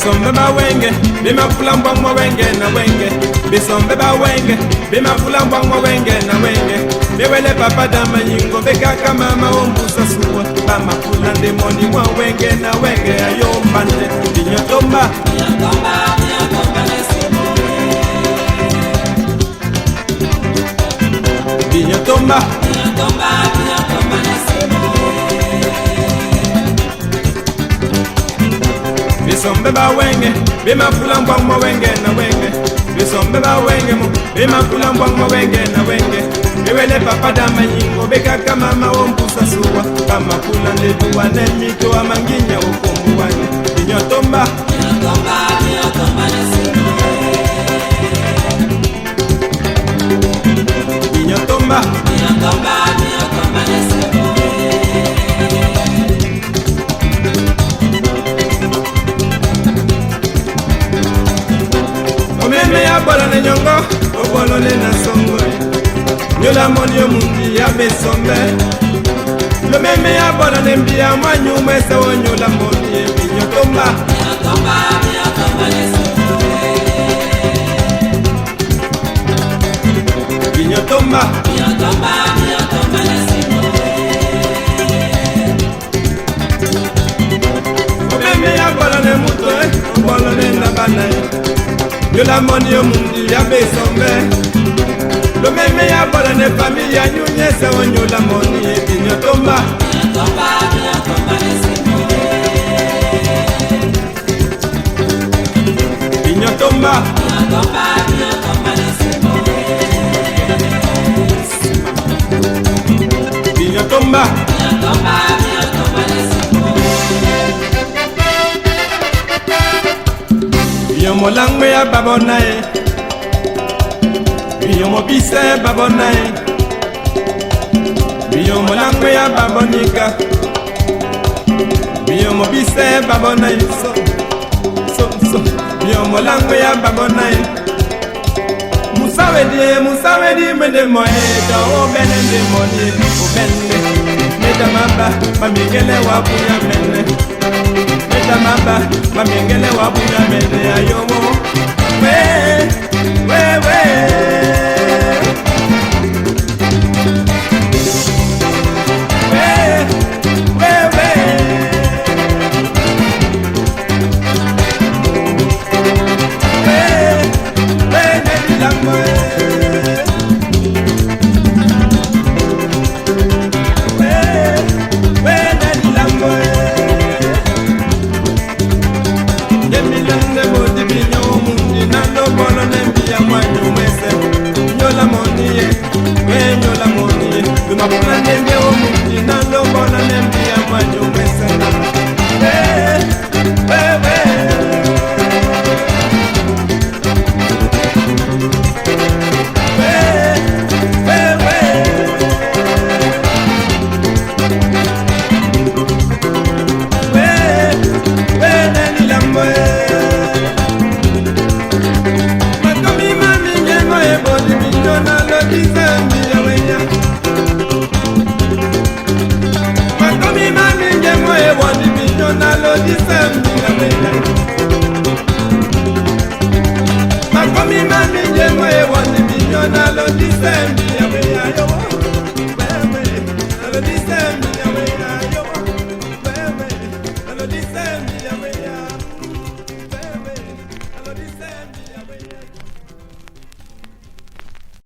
Bisombe ba wenge, bima fulamba mwa wenge na wenge. Bisombe ba wenge, bima fulamba mwa wenge na wenge. Bewele papa dama yingo beka kama maombusa suwa. Bama fulande moni mwa wenge na wenge ayo mbande. Binyotomba, binyotomba, binyotomba nesimo. Binyotomba, binyotomba, binyotomba nesimo. Bisombe ba wenge, bima fulamba mwa wenge na wenge. Bisombe ba wenge mo, bima fulamba mwa wenge na wenge. Bewele papa dama yingo beka kama maombusa suwa. Bama fulande duwa ne mito wa manginya ukumbu wane. Binyotomba, binyotomba, binyotomba nesimo. Binyotomba, binyotomba, binyotomba nesimo. Omeme ya bola ne nyongo, obolo ne na songo. Nyola moni omundi ya besombe. Lomeme ya bola ne mbia mwanyu mwese wo nyola moni e binyotomba. Binyotomba, binyotomba nesimo. Binyotomba, binyotomba, binyotomba nesimo. omeme ya bola ne muto obolo ne na bana. Nyola moni omundi ya besombe. Lomeme ya bola ne familia nyunyese wo nyola moni e binyotomba. Binyotomba, binyotomba nesimo. Binyotomba, Binyotomba, binyotomba nesimo. binyotomba, Binyotomba, binyotomba nesimo. biyomo langwe ya babona e. Biyomo bise babona e. Biyomo langwe ya babonika. Biyomo bise babona e. So. Biyomo langwe ya babona e. Musawedi mende moe da o benende moni o bende. Meda maba mamingele wa buya mende. Meda maba mamingele wa buya mende ayomo. We. Makomi mami njemo e wani minyona lo disembi.